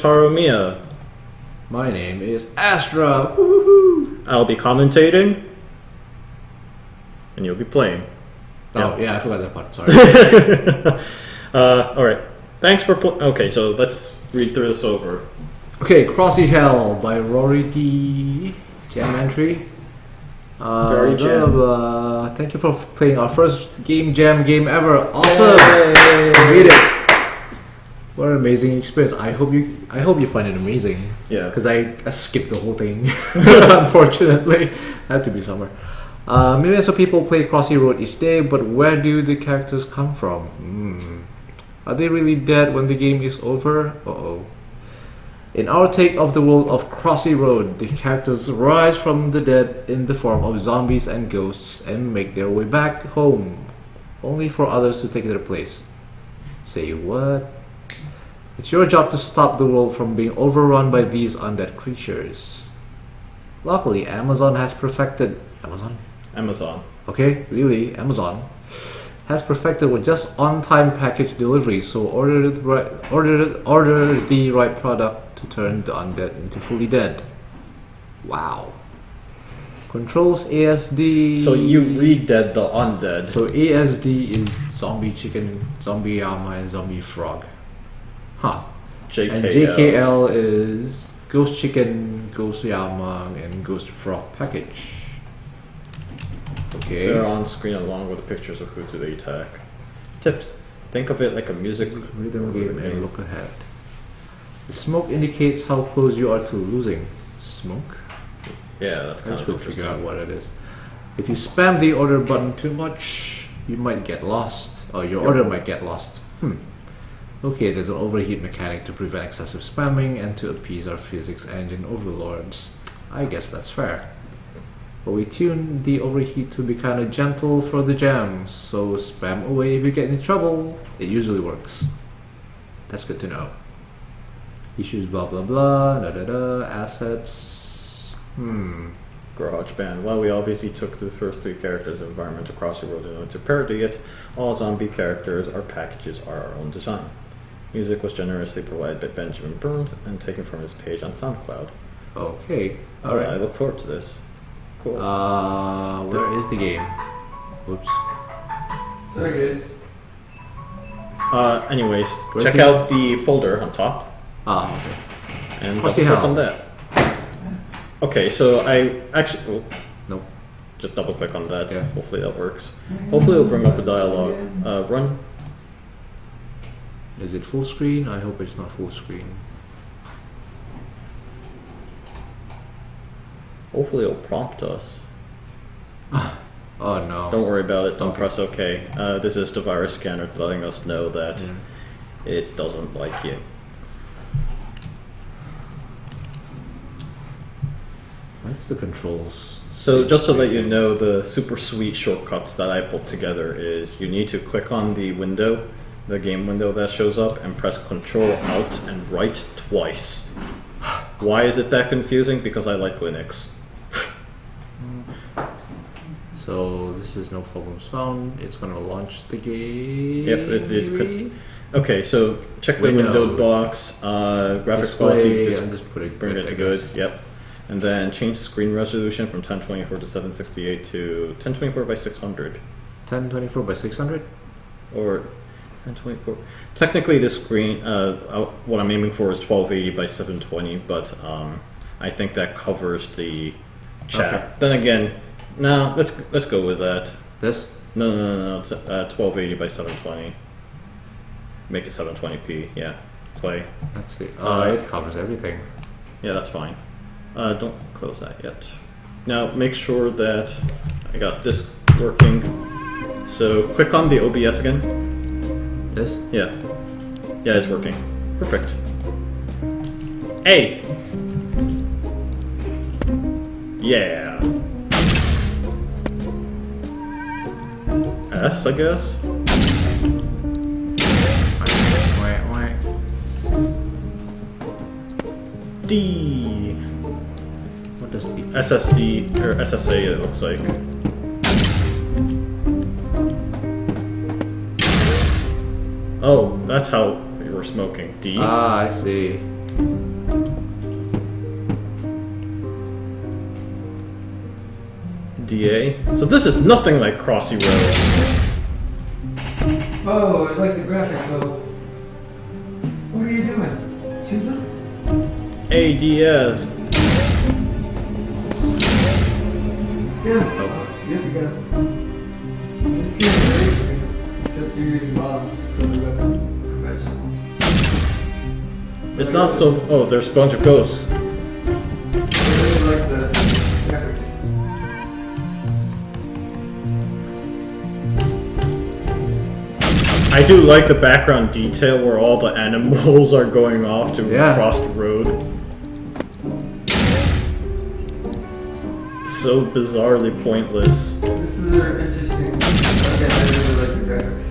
Taromiya. My name is Astra. Woohoo! I'll be commentating, and you'll be playing. Oh yeah, I forgot that part. Sorry. All right. Thanks for okay. So let's read through this over. Okay, Crossy Hell by RoryD. Jam entry. Very jam. Thank you for playing our first jam game ever. Awesome! Yay! Read it. What an amazing experience. I hope you find it amazing. Yeah. Because I skipped the whole thing. Unfortunately. Had to be somewhere. Millions of people play Crossy Road each day, but where do the characters come from? Are they really dead when the game is over? Uh-oh. In our take of the world of Crossy Road, the characters rise from the dead in the form of zombies and ghosts and make their way back home, only for others to take their place. Say what? It's your job to stop the world from being overrun by these undead creatures. Luckily, Amazon has perfected... Amazon? Okay, really, Amazon has perfected with just on-time package delivery, so order the right product to turn the undead into fully dead. Wow. Controls ASD. So you re-dead the undead. So ASD is zombie chicken, zombie llama, and zombie frog. Huh. JKL. And JKL is ghost chicken, ghost llama, and ghost frog package. Okay. They're on screen along with pictures of who do they attack. Tips. Think of it like a music rhythm game and look ahead. The smoke indicates how close you are to losing. Smoke? Yeah, that's kind of interesting. Figure out what it is. If you spam the order button too much, you might get lost. Or your order might get lost. Okay, there's an overheat mechanic to prevent excessive spamming and to appease our physics engine overlords. I guess that's fair. But we tuned the overheat to be kinda gentle for the jam, so spam away if you get in trouble. It usually works. That's good to know. Issues blah blah blah, assets. GarageBand. While we obviously took the first three characters of Environment to Crossy Road in order to parody it, all zombie characters or packages are our own design. Music was generously provided by Benjamin Burns and taken from his page on SoundCloud. Okay, alright. I look forward to this. Cool. Where is the game? Oops. Sorry guys. Anyways, check out the folder on top. Okay. And Crossy double click Hell. on that. Okay, so I actually... Nope. Just double click on that. Yeah. Hopefully that works. Hopefully it'll bring up a dialogue. Run. Is it full screen? I hope it's not full screen. Hopefully it'll prompt us. Oh no. Don't worry about it. Don't press OK. This is the virus scanner letting us know that it doesn't like you. Why is the controls? So just to let you know, the super sweet shortcuts that I put together is you need to click on the window, the game window that shows up, and press Control Alt and Right twice. Why is it that confusing? Because I like Linux. So this is no problems found. It's gonna launch the game. Yep, it's okay. So check the windowed box. Graphics quality. Just put it bring it to good. Yep, and then change the screen resolution from 1024 to 768 to 1024 by 600. 1024 by 600. Or 1024. Technically, the screen. What I'm aiming for is 1280 by 720, but I think that covers the chat. Okay. Then again. No, let's go with that. This? No. It's 1280 by 720. Make it 720p. Yeah, play. Let's see. It covers everything. Yeah, that's fine. Don't close that yet. Now make sure that I got this working. So click on the OBS again. This? Yeah, it's working. Perfect. A. Yeah. S, I guess. D. What does D? SSD or SSA it looks like. Oh, that's how we were smoking. D. Ah, I see. DA. So this is nothing like Crossy Roads. Oh, I like the graphics though. What are you doing? Shooting? ADS. Yeah. Oh. Yep, you got it. This game is great, except you're using bombs, so the weapons conventional. It's not so. Oh, there's a bunch of ghosts. I really like the graphics. I do like the background detail where all the animals are going off to cross the road. It's so bizarrely pointless. This is interesting. Again, I really like the graphics.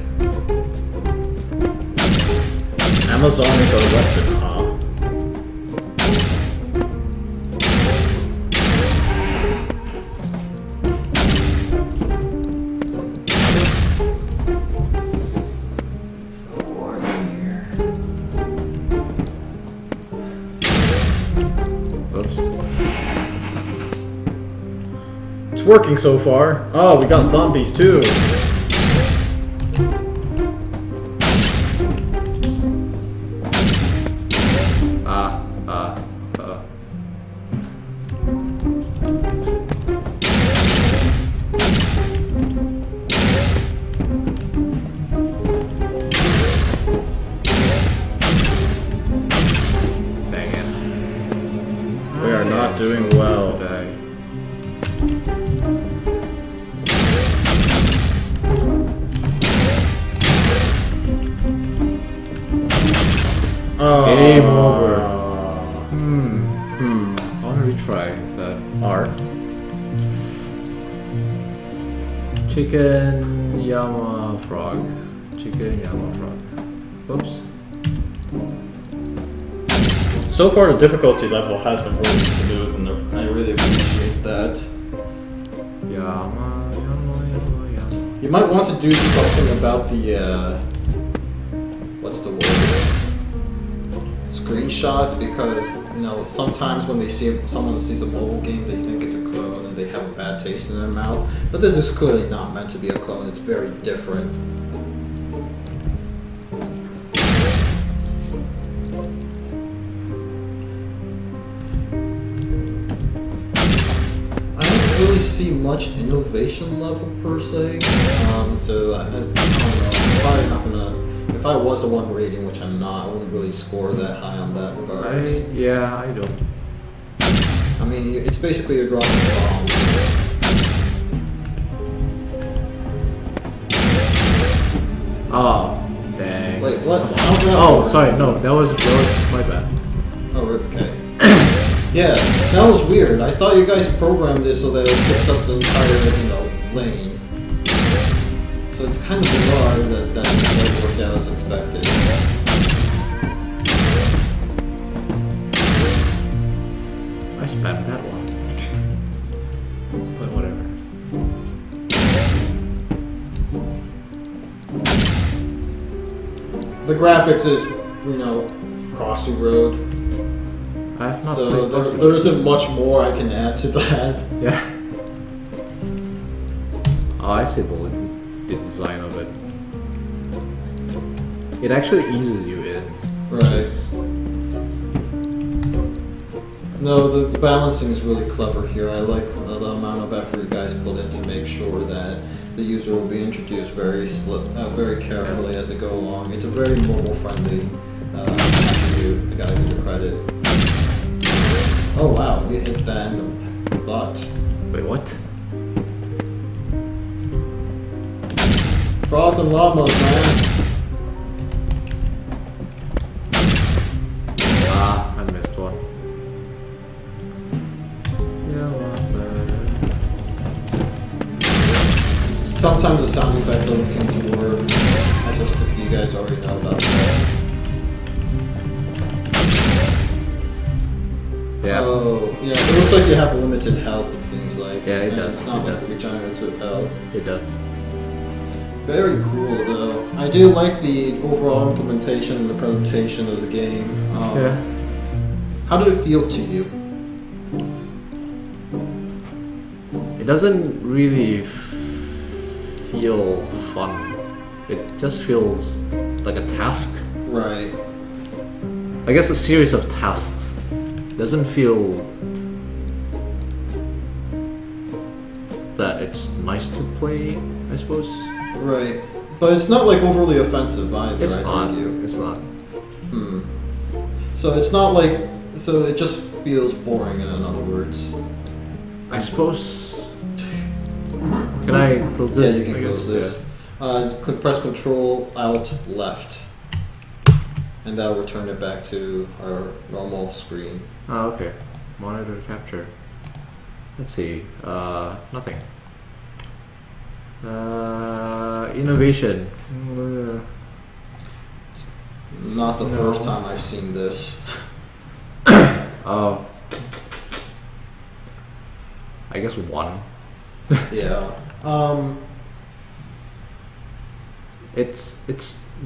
Amazon is a weapon, huh? It's so warm in here. Oops. It's working so far. Oh, we got zombies too. Dang it. We are not doing well. Today. Game over. I want to retry that. R. Chicken Yama Frog. Chicken Yama Frog. Oops. So far, the difficulty level has been really smooth, and I really appreciate that. Yama. You might want to do something about the what's the word? Screenshots, because sometimes when someone sees a mobile game, they think it's a clone and they have a bad taste in their mouth. But this is clearly not meant to be a clone. It's very different. I don't really see much innovation level per se. So I don't know. I'm probably not gonna. If I was the one rating, which I'm not, I wouldn't really score that high on that regard. I don't. I mean, it's basically a dropping bombs. Oh, dang. Wait, what? Oh, sorry, no, that was my bad. Oh, okay. Yeah, that was weird. I thought you guys programmed this so that it picks up the entire, lane. So it's kind of bizarre that didn't work out as expected. I spammed that one. But whatever. The graphics is, Crossy Road. I have not So played Crossy there Road. isn't much more I can add to that. Yeah. Oh, I see the design of it. It actually eases you in. Right. No, the balancing is really clever here. I like the amount of effort you guys put in to make sure that the user will be introduced very carefully as they go along. It's a very mobile-friendly attribute. I gotta give you credit. Oh wow, you hit that in the butt. Wait, what? Frogs and llamas, man. Ah, I missed one. Yeah, what's that? Sometimes the sound effects don't seem to work. I suspect you guys already know about that. Yeah. Oh, yeah. It looks like you have limited health, it seems like. Yeah, it And does, It's not it like does. regenerative health. It does. Very cool, though. I do like the overall implementation and the presentation of the game. Yeah. How did it feel to you? it doesn't really feel fun. It just feels like a task. Right. I guess a series of tasks. Doesn't feel that it's nice to play, I suppose. Right. But it's not like overly offensive either, It's I'd not. argue. It's not. So it's not like, so it just feels boring in other words. I suppose. Can I close this? Yeah, you can I close guess, this. Could press Control Alt Left, and that'll return it back to our normal screen. Yeah. Oh, okay. Monitor capture. Let's see. Nothing. Innovation. Not the No. first time I've seen this. Oh. I guess 1. Yeah. It's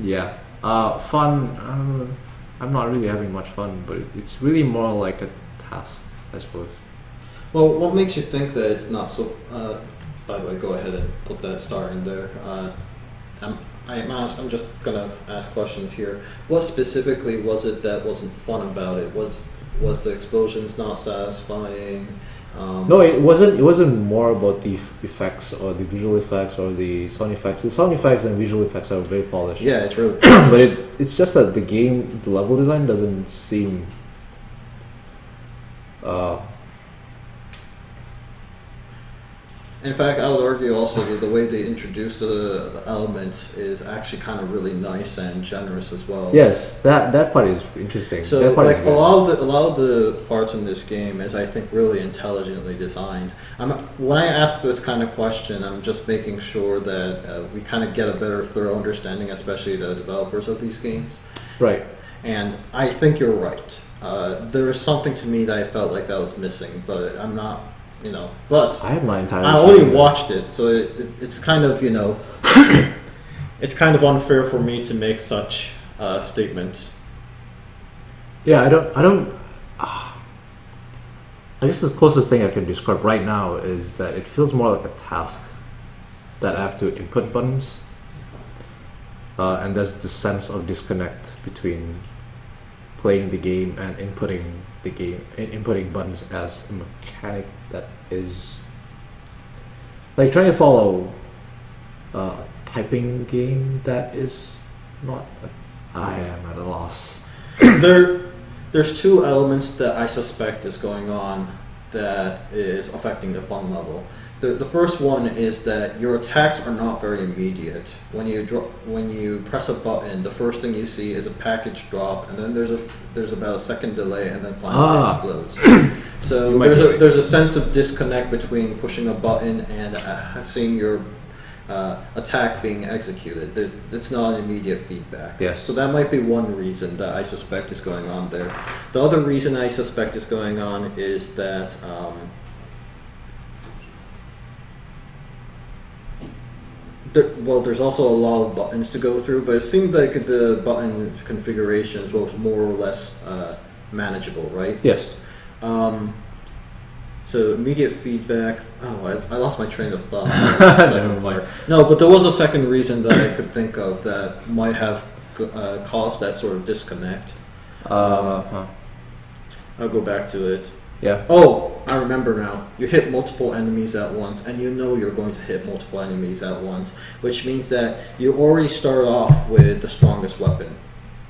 yeah. Fun. I'm not really having much fun, but it's really more like a task, I suppose. Well, what makes you think that it's not so? By the way, go ahead and put that star in there. I'm just gonna ask questions here. What specifically was it that wasn't fun about it? Was the explosions not satisfying? No, it wasn't. It wasn't more about the effects or the visual effects or the sound effects. The sound effects and visual effects are very polished. Yeah, it's really. But it's just that the level design doesn't seem. In fact, I would argue also that the way they introduced the elements is actually kind of really nice and generous as well. Yes, that part is interesting. So, that part like is a lot of the parts in this game is, I think, really intelligently designed. When I ask this kind of question, I'm just making sure that we kind of get a better, thorough understanding, especially the developers of these games. right. And I think you're right. There is something to me that I felt like that was missing, but I'm not, but I have not entirely. I only watched it, so it's kind of, it's kind of unfair for me to make such statements. Yeah, I don't. I guess the closest thing I can describe right now is that it feels more like a task that I have to input buttons, and there's the sense of disconnect between playing the game and inputting buttons as a mechanic that is like trying to follow a typing game that is not. I am at a loss. There's two elements that I suspect is going on that is affecting the fun level. The first one is that your attacks are not very immediate. When you press a button, the first thing you see is a package drop, and then there's about a second delay, and then finally it explodes. So there's a sense of disconnect between pushing a button and seeing your attack being executed. It's not an immediate feedback. Yes. So that might be one reason that I suspect is going on there. The other reason I suspect is going on is that there's also a lot of buttons to go through, but it seemed like the button configurations was more or less manageable, right? Yes. So immediate feedback. Oh, I lost my train of thought. Never mind. No, but there was a second reason that I could think of that might have caused that sort of disconnect. I'll go back to it. Yeah. Oh, I remember now. You hit multiple enemies at once, and you know you're going to hit multiple enemies at once, which means that you already start off with the strongest weapon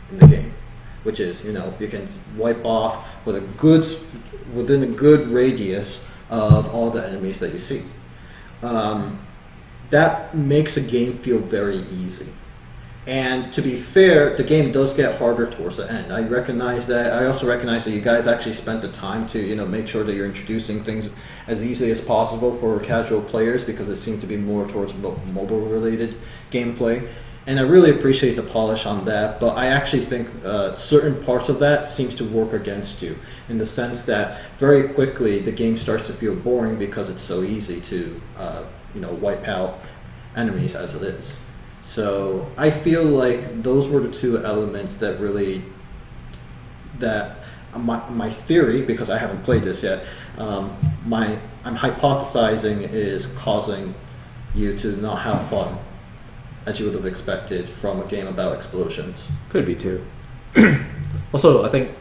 in the game, which is, you can wipe off within a good radius of all the enemies that you see. That makes a game feel very easy. And to be fair, the game does get harder towards the end. I recognize that. I also recognize that you guys actually spent the time to, make sure that you're introducing things as easily as possible for casual players, because it seemed to be more towards mobile-related gameplay. And I really appreciate the polish on that, but I actually think certain parts of that seems to work against you, in the sense that very quickly the game starts to feel boring because it's so easy to, wipe out enemies as it is. So I feel like those were the two elements that really, that my theory, because I haven't played this yet, I'm hypothesizing is causing you to not have fun as you would have expected from a game about explosions. Could be too. Also, I think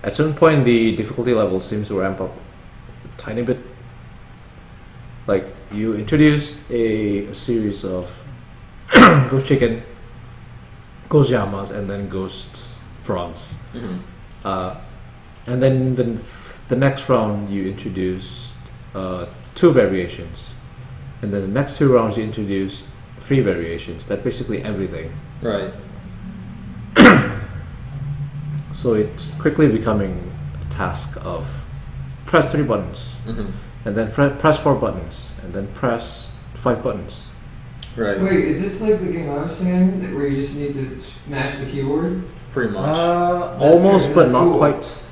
at some point the difficulty level seems to ramp up a tiny bit. Like you introduced a series of Ghost Chicken, Ghost Yamas, and then Ghost Frogs. And then the next round you introduced 2 variations. And then the next 2 rounds you introduced 3 variations. That's basically everything. Right. So it's quickly becoming a task of press 3 buttons, and then press 4 buttons, and then press 5 buttons. Right. Wait, is this like the game I was saying, where you just need to smash the keyboard? Pretty much. Almost, but that's not cool. quite.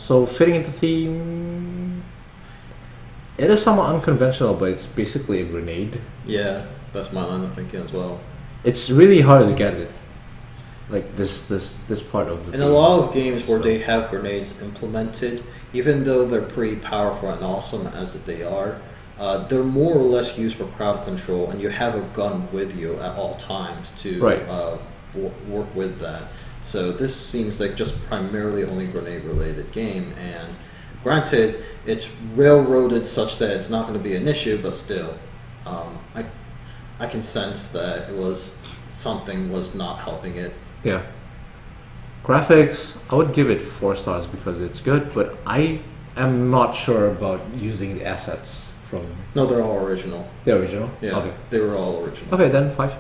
So fitting into theme, it is somewhat unconventional, but it's basically a grenade. Yeah, that's my line of thinking as well. It's really hard to get it. Like this part of the In a lot of games where they have grenades implemented, even though they're pretty powerful and awesome as they are, they're more or less used for crowd control, and you have a gun with you at all times to work with that. So this seems like just primarily only grenade-related game, and granted, it's railroaded such that it's not going to be an issue, but still, I can sense that something was not helping it. Yeah. Graphics, I would give it 4 stars because it's good, but I am not sure about using the assets from No, they're all original. the original. Yeah, Okay. they were all original. Okay, then 5.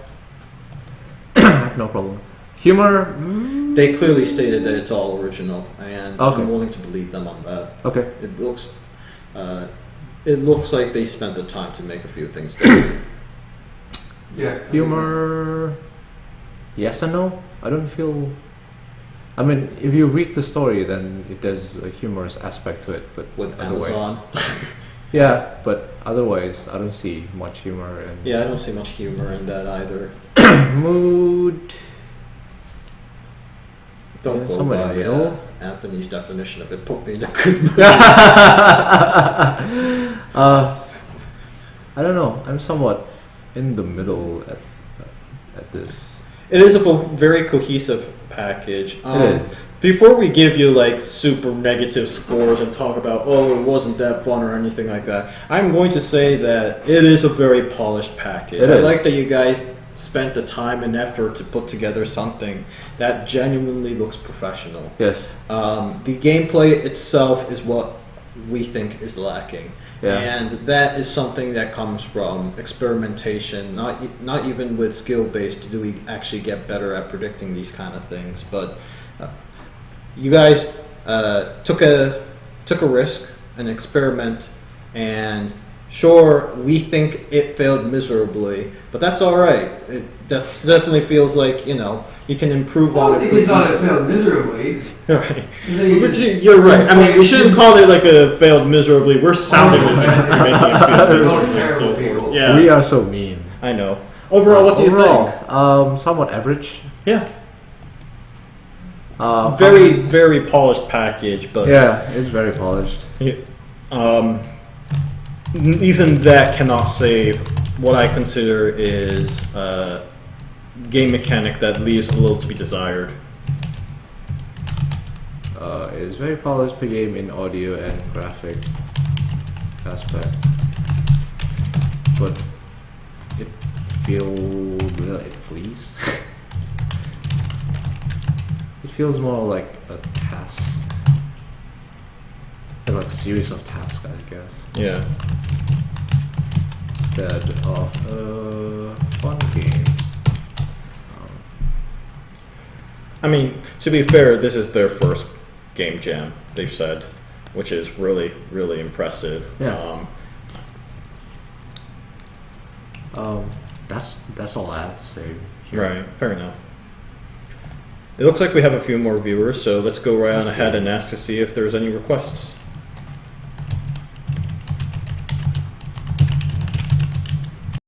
I have no problem. Humor. They clearly stated that it's all original, and Okay. I'm willing to believe them on that. Okay. It looks like they spent the time to make a few things different. Yeah. Humor. Yes and no. I don't feel. I mean, if you read the story, then there's a humorous aspect to it, but With otherwise, Amazon. yeah. But otherwise, I don't see much humor in. Yeah, I don't see much humor in that either. Mood. Don't Yeah, go somewhere in by the middle. Anthony's definition of it. Put me in a good mood. I don't know. I'm somewhat in the middle at this. It is a very cohesive package. It is. Before we give you like super negative scores and talk about it wasn't that fun or anything like that, I'm going to say that it is a very polished package. It I is. like that you guys spent the time and effort to put together something that genuinely looks professional. Yes. The gameplay itself is what we think is lacking. Yeah. And that is something that comes from experimentation, not even with skill-based do we actually get better at predicting these kind of things. But you guys took a risk, an experiment, and sure, we think it failed miserably, but that's all right. That definitely feels like, you can improve on it. We thought it failed miserably. Right. But You're right. I mean, we shouldn't call it like a failed miserably. We're sounding like we're making it feel miserably and so forth. Yeah, We are so mean. I know. Overall, what do you think? Somewhat average. Yeah, Very. very polished package, but Yeah, it's very polished. Even that cannot save what I consider is a game mechanic that leaves a little to be desired. It is very polished per game in audio and graphic aspect, but it flees. It feels more like a task, like a series of tasks, I guess, Yeah. instead of a fun game. I mean, to be fair, this is their first game jam, they've said, which is really, really impressive. Yeah. That's all I have to say here. Right, fair enough. It looks like we have a few more viewers, so let's go right on Let's ahead and ask to see if there's any requests.